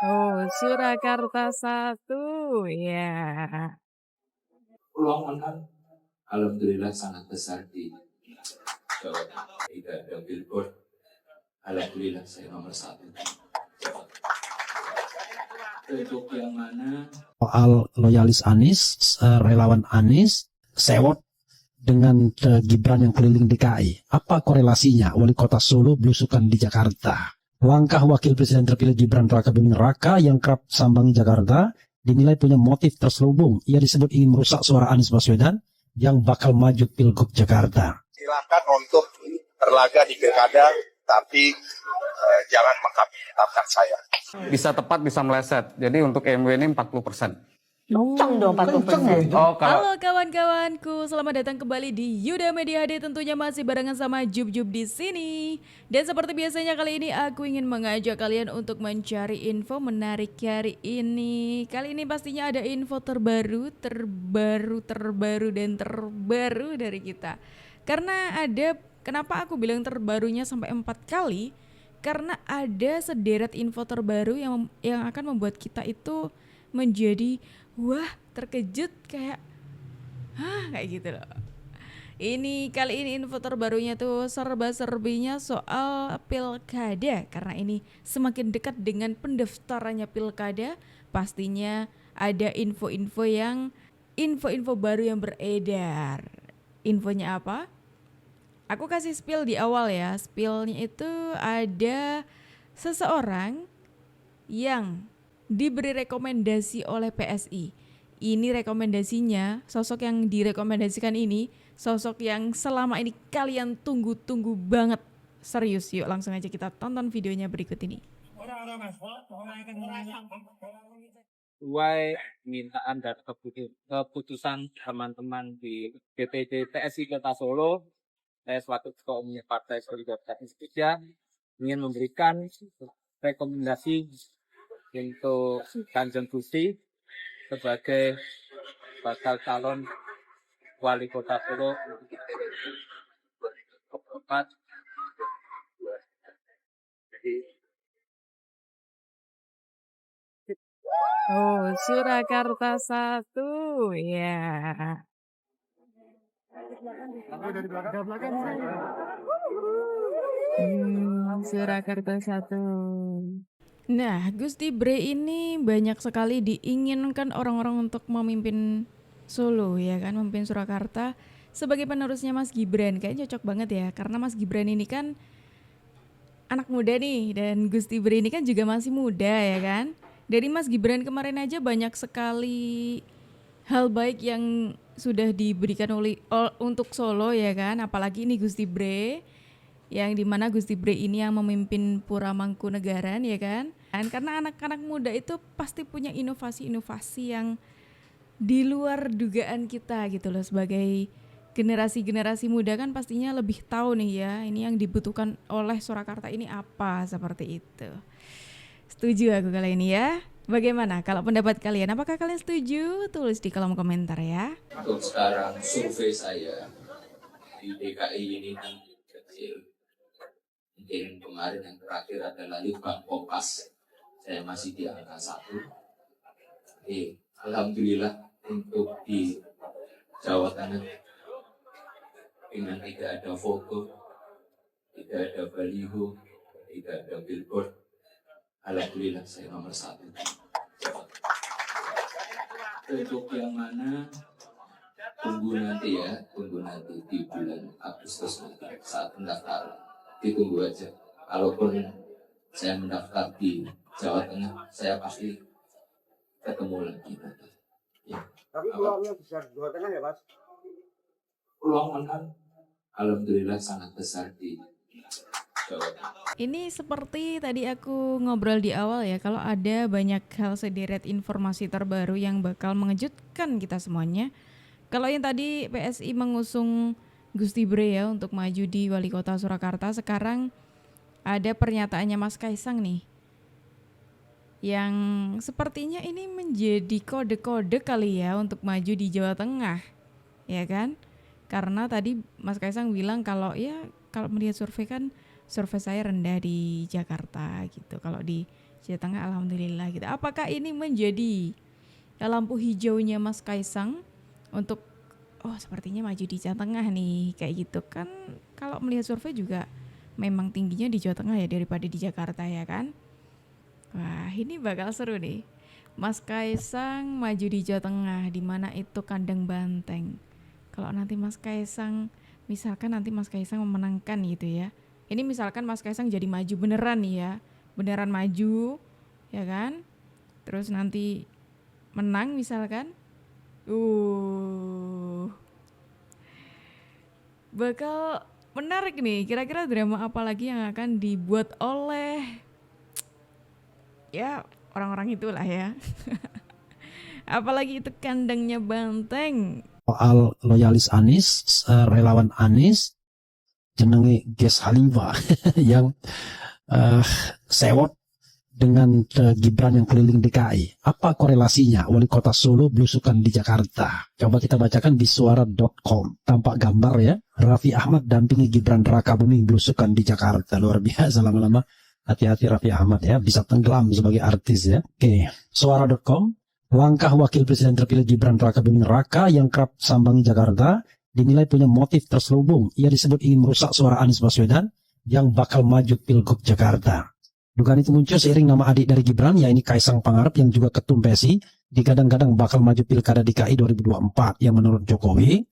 Oh, Surakarta satu, ya. Peluang menang alhamdulillah sangat besar di Jawa Tengah. Tidak ada billboard, alhamdulillah saya nomor satu. Untuk yang mana? Soal loyalis Anies, relawan Anies, sewot dengan Gibran yang keliling DKI. Apa korelasinya wali kota Solo belusukan di Jakarta? Langkah wakil presiden terpilih Gibran Raka Buming Raka yang kerap sambangi Jakarta dinilai punya motif terselubung. Ia disebut ingin merusak suara Anies Baswedan yang bakal maju Pilgub Jakarta. Silakan untuk berlaga di pilkada, tapi jangan mengkapitalisasi saya. Bisa tepat, bisa meleset. Jadi untuk MW ini 40%. Kenceng dong 40%. Oh, Halo kawan-kawanku, selamat datang kembali di Yuda Media HD. Tentunya masih barengan sama Jub-Jub di sini. Dan seperti biasanya kali ini aku ingin mengajak kalian untuk mencari info menarik hari ini. Kali ini pastinya ada info terbaru dan terbaru dari kita. Karena ada, kenapa aku bilang terbarunya sampai 4 kali? Karena ada sederet info terbaru yang akan membuat kita itu menjadi wah, terkejut kayak kayak gitu loh. Kali ini info terbarunya tuh serba-serbinya soal pilkada. Karena ini semakin dekat dengan pendaftarannya pilkada, pastinya ada info-info baru yang beredar. Infonya apa? Aku kasih spill di awal ya. Spillnya itu ada seseorang yang diberi rekomendasi oleh PSI. Ini rekomendasinya, sosok yang direkomendasikan ini, sosok yang selama ini kalian tunggu-tunggu banget. Serius, yuk langsung aja kita tonton videonya berikut ini. Sesuai permintaan dan keputusan teman-teman di DPD TSI Kota Solo, saya selaku Ketua Umum Partai Solidaritas Indonesia ingin memberikan rekomendasi untuk Kanjeng Gusti sebagai bakal calon wali kota Solo keempat. Oh, Surakarta satu, ya. Surakarta satu. Nah, Gusti Bre ini banyak sekali diinginkan orang-orang untuk memimpin Solo ya kan, memimpin Surakarta sebagai penerusnya Mas Gibran. Kayaknya cocok banget ya, karena Mas Gibran ini kan anak muda nih dan Gusti Bre ini kan juga masih muda ya kan. Dari Mas Gibran kemarin aja banyak sekali hal baik yang sudah diberikan untuk Solo ya kan, apalagi ini Gusti Bre yang dimana Gusti Bre ini yang memimpin Pura Mangkunegaran ya kan. Dan karena anak-anak muda itu pasti punya inovasi-inovasi yang di luar dugaan kita gitu loh. Sebagai generasi-generasi muda kan pastinya lebih tahu nih ya, ini yang dibutuhkan oleh Surakarta ini apa, seperti itu. Setuju aku kali ini ya. Bagaimana kalau pendapat kalian? Apakah kalian setuju? Tulis di kolom komentar ya. Untuk sekarang survei saya di DKI ini kan kecil. Mungkin kemarin yang terakhir adalah Litbang Kompas, saya masih di angka 1. Alhamdulillah untuk di Jawa Tengah dengan tidak ada foto, tidak ada baliho, tidak ada billboard, alhamdulillah saya nomor 1. Untuk yang mana tunggu nanti di bulan Agustus nanti saat pendaftaran, ditunggu aja. Kalaupun saya mendaftar di Jawa Tengah, saya pasti ketemu lagi nanti. Ya. Tapi peluangnya besar Jawa Tengah ya Mas? Peluang menang alhamdulillah sangat besar di Jawa Tengah. Ini seperti tadi aku ngobrol di awal ya, kalau ada banyak hal sederet informasi terbaru yang bakal mengejutkan kita semuanya. Kalau yang tadi PSI mengusung Gusti Bre ya untuk maju di Wali Kota Surakarta, sekarang ada pernyataannya Mas Kaisang nih, yang sepertinya ini menjadi kode-kode kali ya untuk maju di Jawa Tengah, ya kan? Karena tadi Mas Kaisang bilang kalau melihat survei kan, survei saya rendah di Jakarta gitu. Kalau di Jawa Tengah alhamdulillah gitu. Apakah ini menjadi lampu hijaunya Mas Kaisang untuk sepertinya maju di Jawa Tengah nih kayak gitu kan? Kalau melihat survei juga memang tingginya di Jawa Tengah ya daripada di Jakarta ya kan? Wah, ini bakal seru nih. Mas Kaisang maju di Jawa Tengah, di mana itu kandang banteng. Kalau nanti Mas Kaisang, misalkan nanti Mas Kaisang memenangkan gitu ya. Ini misalkan Mas Kaisang jadi maju beneran nih ya. Beneran maju, ya kan? Terus nanti menang misalkan. Bakal menarik nih. Kira-kira drama apa lagi yang akan dibuat oleh ya orang-orang itulah ya. Apalagi itu kandangnya banteng. Soal loyalis Anies, relawan Anies, jenenge Ges Khalifa yang sewot dengan Gibran yang keliling DKI. Apa korelasinya wali kota Solo belusukan di Jakarta? Coba kita bacakan di suara.com. Tampak gambar ya, Raffi Ahmad dampingi Gibran Rakabuming belusukan di Jakarta. Luar biasa, lama-lama hati-hati Raffi Ahmad ya, bisa tenggelam sebagai artis ya. Oke, suara.com. Langkah wakil presiden terpilih Gibran Rakabuming Raka yang kerap sambangi Jakarta dinilai punya motif terselubung. Ia disebut ingin merusak suara Anies Baswedan yang bakal maju Pilgub Jakarta. Dugaan itu muncul seiring nama adik dari Gibran, yaitu Kaisang Pangarep yang juga ketum PSI, digadang-gadang bakal maju Pilkada DKI 2024 yang menurut Jokowi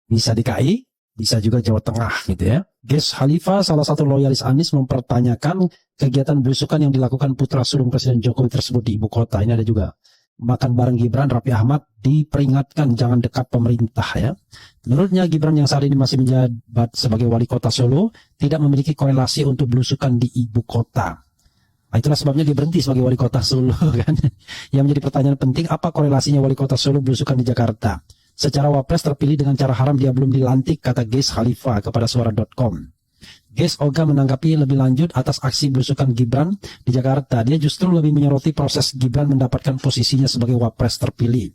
bisa DKI, bisa juga Jawa Tengah gitu ya. Ges Khalifa, salah satu loyalis Anies, mempertanyakan kegiatan belusukan yang dilakukan putra sulung Presiden Jokowi tersebut di ibu kota. Ini ada juga makan bareng Gibran. Raffi Ahmad diperingatkan jangan dekat pemerintah ya. Menurutnya Gibran yang saat ini masih menjabat sebagai wali kota Solo tidak memiliki korelasi untuk belusukan di ibu kota. Nah, itulah sebabnya dia berhenti sebagai wali kota Solo kan. Yang menjadi pertanyaan penting, apa korelasinya wali kota Solo belusukan di Jakarta? Secara wapres terpilih dengan cara haram dia belum dilantik, kata Ges Khalifa kepada suara.com. Ges Oga menanggapi lebih lanjut atas aksi belusukan Gibran di Jakarta. Dia justru lebih menyoroti proses Gibran mendapatkan posisinya sebagai wapres terpilih.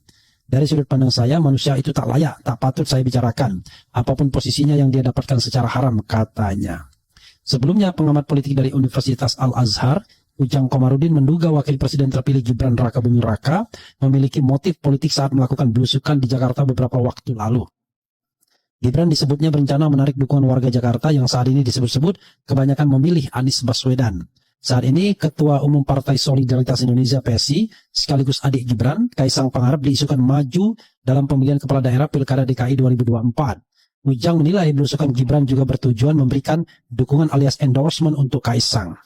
Dari sudut pandang saya, manusia itu tak layak, tak patut saya bicarakan. Apapun posisinya yang dia dapatkan secara haram, katanya. Sebelumnya, pengamat politik dari Universitas Al-Azhar, Ujang Komarudin, menduga wakil presiden terpilih Gibran Rakabuming Raka memiliki motif politik saat melakukan belusukan di Jakarta beberapa waktu lalu. Gibran disebutnya berencana menarik dukungan warga Jakarta yang saat ini disebut-sebut kebanyakan memilih Anies Baswedan. Saat ini Ketua Umum Partai Solidaritas Indonesia PSI sekaligus adik Gibran, Kaisang Pangarep, diisukan maju dalam pemilihan kepala daerah Pilkada DKI 2024. Ujang menilai belusukan Gibran juga bertujuan memberikan dukungan alias endorsement untuk Kaisang.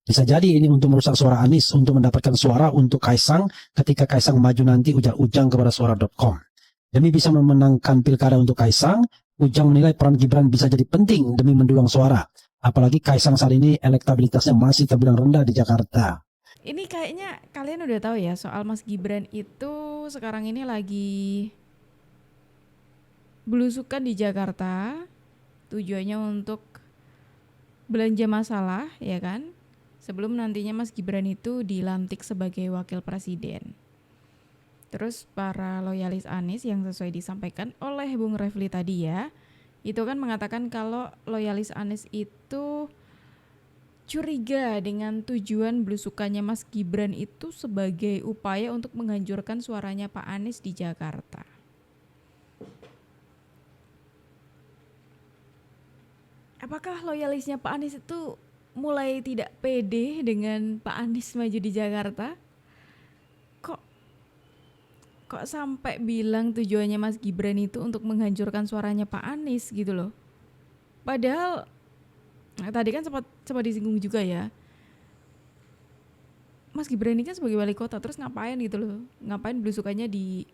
Bisa jadi ini untuk merusak suara Anies, untuk mendapatkan suara untuk Kaisang ketika Kaisang maju nanti, ujar Ujang kepada suara.com. Demi bisa memenangkan pilkada untuk Kaisang, Ujang menilai peran Gibran bisa jadi penting demi mendulang suara. Apalagi Kaisang saat ini elektabilitasnya masih terbilang rendah di Jakarta. Ini kayaknya kalian udah tahu ya soal Mas Gibran itu sekarang ini lagi belusukan di Jakarta. Tujuannya untuk belanja masalah ya kan. Sebelum nantinya Mas Gibran itu dilantik sebagai wakil presiden. Terus para loyalis Anies yang sesuai disampaikan oleh Bung Refli tadi ya, itu kan mengatakan kalau loyalis Anies itu curiga dengan tujuan belusukannya Mas Gibran itu sebagai upaya untuk menghancurkan suaranya Pak Anies di Jakarta. Apakah loyalisnya Pak Anies itu mulai tidak pede dengan Pak Anies maju di Jakarta? Kok sampai bilang tujuannya Mas Gibran itu untuk menghancurkan suaranya Pak Anies gitu loh. Padahal tadi kan sempat disinggung juga ya. Mas Gibran ini kan sebagai wali kota, terus ngapain gitu loh. Ngapain belusukannya di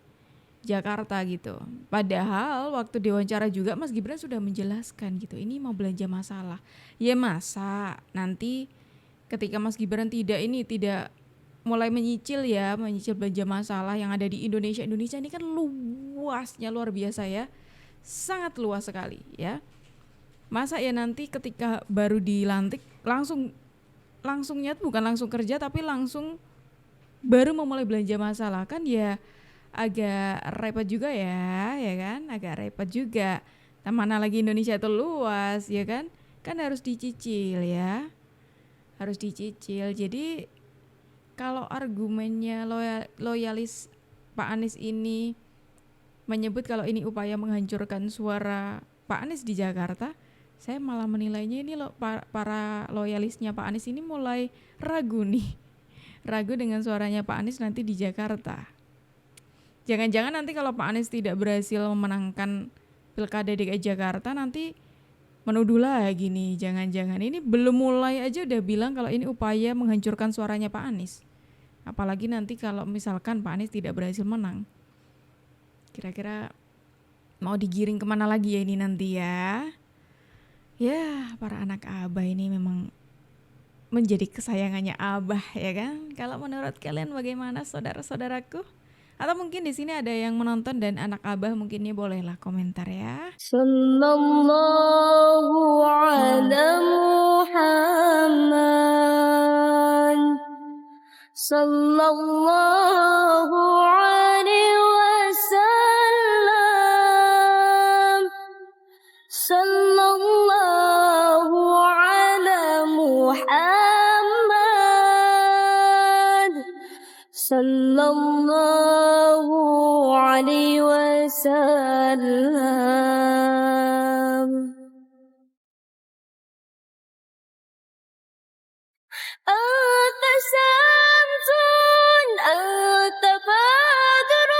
Jakarta gitu. Padahal waktu diwawancara juga Mas Gibran sudah menjelaskan gitu, ini mau belanja masalah. Ya masa nanti ketika Mas Gibran tidak mulai menyicil belanja masalah yang ada di Indonesia. Indonesia ini kan luasnya luar biasa ya. Sangat luas sekali ya. Masa ya nanti ketika baru dilantik langsungnya bukan langsung kerja tapi langsung baru memulai belanja masalah kan ya. Agak repot juga ya kan, agak repot juga. Mana lagi Indonesia itu luas ya kan harus dicicil ya, harus dicicil. Jadi kalau argumennya loyalis Pak Anies ini menyebut kalau ini upaya menghancurkan suara Pak Anies di Jakarta, saya malah menilainya ini para loyalisnya Pak Anies ini mulai ragu nih. Ragu dengan suaranya Pak Anies nanti di Jakarta. Jangan-jangan nanti kalau Pak Anies tidak berhasil memenangkan Pilkada DKI Jakarta, nanti menuduh lagi nih, jangan-jangan ini belum mulai aja udah bilang kalau ini upaya menghancurkan suaranya Pak Anies. Apalagi nanti kalau misalkan Pak Anies tidak berhasil menang. Kira-kira mau digiring kemana lagi ya ini nanti ya? Ya, para anak Abah ini memang menjadi kesayangannya Abah ya kan? Kalau menurut kalian bagaimana saudara-saudaraku? Atau mungkin di sini ada yang menonton dan anak Abah, mungkin ya bolehlah komentar ya. Sallallahu ala Muhammad Sallallahu alaihi wasallam Sallallahu ala Muhammad Sallallahu alaihi wasallam. Anta samsun, anta badrun,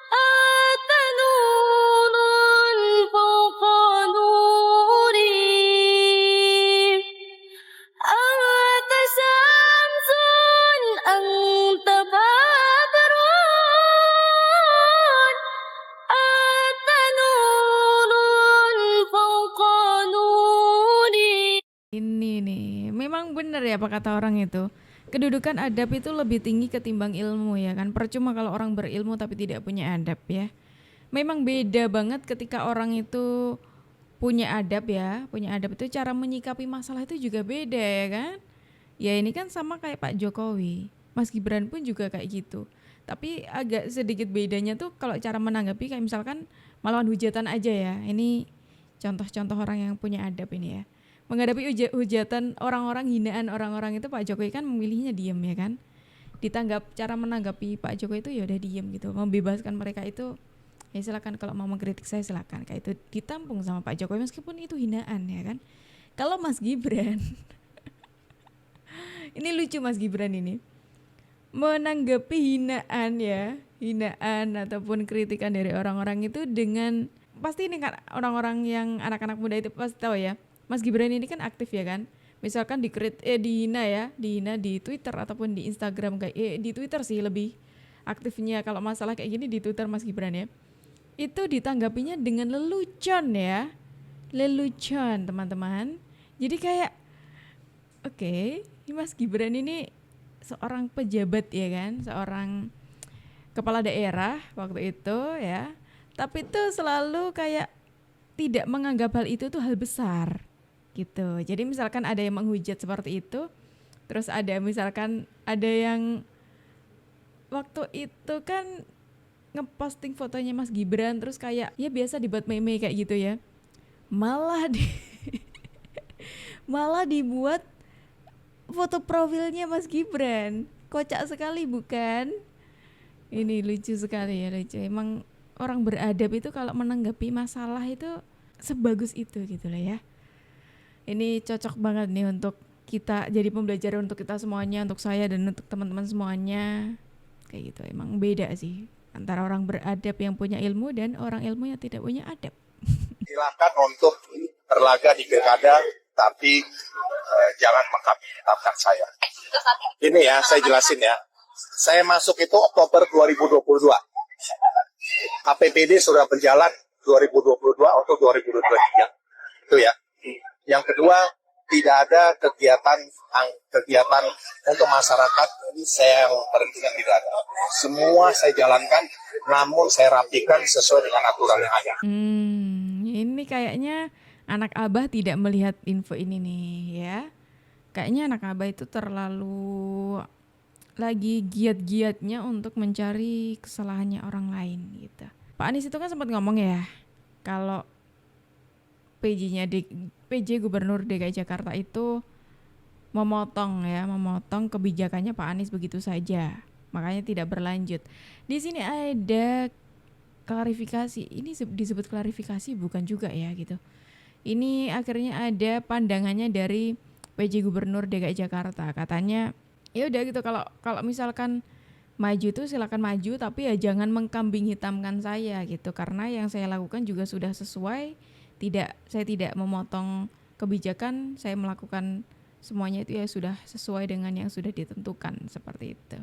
anta nurun fawqa nuri. Anta samsun, anta badrun, anta nurun fawqa nuri. Ini nih, memang benar ya apa kata orang itu. Kedudukan adab itu lebih tinggi ketimbang ilmu ya kan. Percuma kalau orang berilmu tapi tidak punya adab ya. Memang beda banget ketika orang itu punya adab ya. Punya adab itu cara menyikapi masalah itu juga beda ya kan. Ya ini kan sama kayak Pak Jokowi. Mas Gibran pun juga kayak gitu. Tapi agak sedikit bedanya tuh kalau cara menanggapi kayak misalkan melawan hujatan aja ya. Ini contoh-contoh orang yang punya adab ini ya. Menghadapi hujatan orang-orang, hinaan orang-orang itu Pak Jokowi kan memilihnya diam ya kan. Cara menanggapi Pak Jokowi itu ya udah diam gitu. Membebaskan mereka itu ya silakan, kalau mau mengkritik saya silakan. Kayak itu ditampung sama Pak Jokowi meskipun itu hinaan ya kan. Kalau Mas Gibran ini lucu Mas Gibran ini. Menanggapi hinaan ya, hinaan ataupun kritikan dari orang-orang itu dengan, pasti ini kan orang-orang yang anak-anak muda itu pasti tahu ya. Mas Gibran ini kan aktif ya kan. Misalkan dihina di Twitter ataupun di Instagram kayak di Twitter sih lebih aktifnya kalau masalah kayak gini di Twitter Mas Gibran ya. Itu ditanggapinya dengan lelucon ya. Lelucon teman-teman. Jadi kayak oke, ini Mas Gibran ini seorang pejabat ya kan, seorang kepala daerah waktu itu ya. Tapi itu selalu kayak tidak menganggap hal itu tuh hal besar. Gitu. Jadi misalkan ada yang menghujat seperti itu, terus misalkan ada yang waktu itu kan ngeposting fotonya Mas Gibran terus kayak ya biasa dibuat meme kayak gitu ya. Malah dibuat foto profilnya Mas Gibran. Kocak sekali bukan? Ini lucu sekali ya, lucu. Emang orang beradab itu kalau menanggapi masalah itu sebagus itu gitu lah ya. Ini cocok banget nih untuk kita jadi pembelajaran untuk kita semuanya, untuk saya dan untuk teman-teman semuanya. Kayak gitu, emang beda sih antara orang beradab yang punya ilmu dan orang ilmu yang tidak punya adab. Silakan untuk berlaga di pilkada, tapi jangan mengkapitalisasi saya. Ini ya, saya jelasin ya. Saya masuk itu Oktober 2022. KPPD sudah berjalan 2022 atau 2023. Itu ya. Yang kedua, tidak ada kegiatan untuk masyarakat. Ini saya berhentikan, tidak ada. Semua saya jalankan, namun saya rapikan sesuai dengan aturan yang ada. Ini kayaknya anak Abah tidak melihat info ini nih ya. Kayaknya anak Abah itu terlalu lagi giat-giatnya untuk mencari kesalahannya orang lain gitu. Pak Anies itu kan sempat ngomong ya, kalau PJ Gubernur DKI Jakarta itu memotong kebijakannya Pak Anies begitu saja. Makanya tidak berlanjut. Di sini ada klarifikasi. Ini disebut klarifikasi bukan juga ya gitu. Ini akhirnya ada pandangannya dari PJ Gubernur DKI Jakarta. Katanya ya udah gitu, kalau misalkan maju tuh silakan maju, tapi ya jangan mengkambing hitamkan saya gitu, karena yang saya lakukan juga sudah sesuai. Saya tidak memotong kebijakan, saya melakukan semuanya itu ya sudah sesuai dengan yang sudah ditentukan, seperti itu.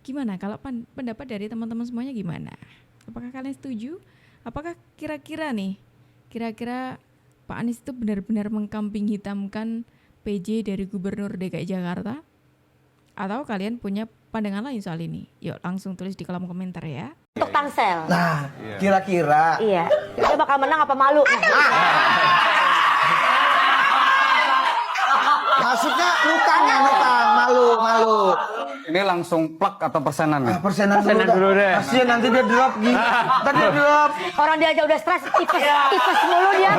Gimana kalau pendapat dari teman-teman semuanya gimana? Apakah kalian setuju? Apakah kira-kira Pak Anies itu benar-benar mengkambing hitamkan PJ dari Gubernur DKI Jakarta? Atau kalian punya pandangan lain soal ini? Yuk langsung tulis di kolom komentar ya. Untuk Tangsel. Nah, kira-kira Iya. Dia bakal menang apa malu? maksudnya nutang, malu. Ini langsung plak atau persenan nih? Persenan dulu deh. Kasian nanti dia drop gitu. Ntar dia drop. Orang dia aja udah stres, tipes mulu dia.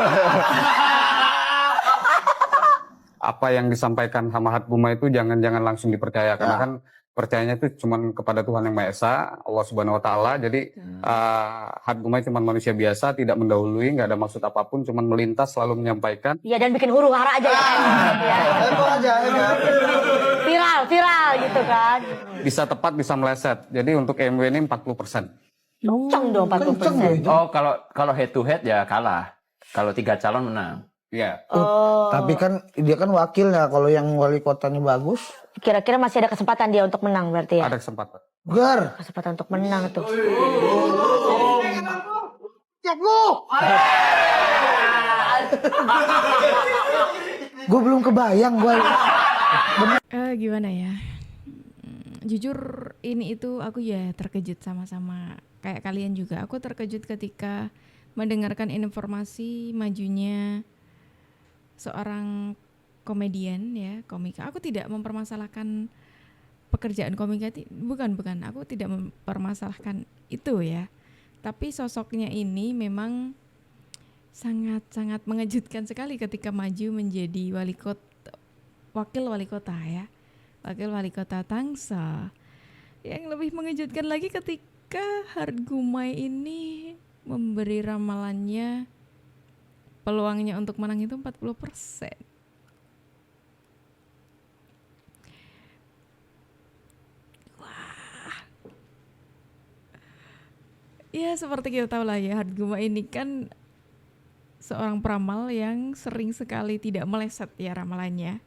Apa yang disampaikan sama Hatbuma itu jangan langsung dipercaya, karena kan percayanya itu cuma kepada Tuhan Yang Maha Esa, Allah Subhanahu Wa Taala. Jadi Hatbuma cuma manusia biasa, tidak mendahului, nggak ada maksud apapun, cuma melintas selalu menyampaikan. Iya, dan bikin huru hara aja ya. Itu aja. Viral gitu kan. Bisa tepat, bisa meleset. Jadi untuk MW ini 40%. Kenceng dong 40%. Oh, kalau head to head ya kalah. Kalau 3 calon menang. Iya. Tapi kan dia kan wakilnya, kalau yang wali kotanya bagus. Kira-kira masih ada kesempatan dia untuk menang berarti ya? Ada kesempatan. Gar. Kesempatan untuk menang tuh. Gue belum kebayang gue. Gimana ya? Jujur ini itu aku ya terkejut sama-sama kayak kalian juga. Aku terkejut ketika mendengarkan informasi majunya seorang komedian ya, komika. Aku tidak mempermasalahkan pekerjaan komika, bukan. Aku tidak mempermasalahkan itu ya. Tapi sosoknya ini memang sangat-sangat mengejutkan sekali ketika maju menjadi wakil wali kota ya. Wakil wali kota Tangsel. Yang lebih mengejutkan lagi ketika Hargumai ini memberi ramalannya peluangnya untuk menang itu 40%. Wah. Ya seperti kita tahu lah ya, Hargumai ini kan seorang peramal yang sering sekali tidak meleset ya ramalannya.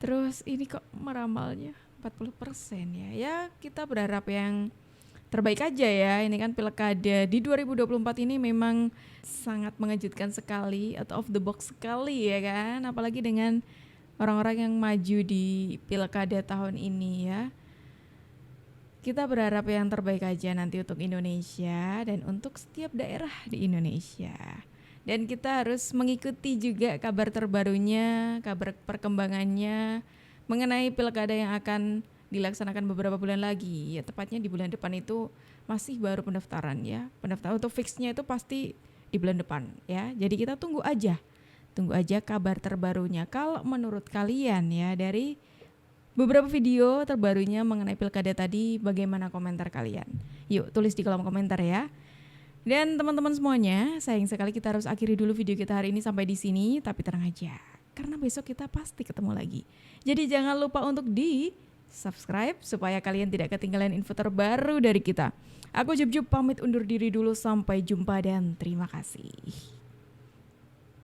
Terus ini kok meramalnya 40% ya. Ya kita berharap yang terbaik aja ya. Ini kan pilkada di 2024 ini memang sangat mengejutkan sekali, atau off the box sekali ya kan. Apalagi dengan orang-orang yang maju di pilkada tahun ini ya. Kita berharap yang terbaik aja nanti untuk Indonesia dan untuk setiap daerah di Indonesia. Dan kita harus mengikuti juga kabar terbarunya, kabar perkembangannya mengenai pilkada yang akan dilaksanakan beberapa bulan lagi. Ya tepatnya di bulan depan itu masih baru pendaftaran ya. Pendaftaran untuk fixnya itu pasti di bulan depan ya. Jadi kita tunggu aja kabar terbarunya. Kalau menurut kalian ya dari beberapa video terbarunya mengenai pilkada tadi, bagaimana komentar kalian? Yuk tulis di kolom komentar ya. Dan teman-teman semuanya, sayang sekali kita harus akhiri dulu video kita hari ini sampai di sini. Tapi tenang aja, karena besok kita pasti ketemu lagi. Jadi jangan lupa untuk di-subscribe supaya kalian tidak ketinggalan info terbaru dari kita. Aku Jub pamit undur diri dulu, sampai jumpa dan terima kasih.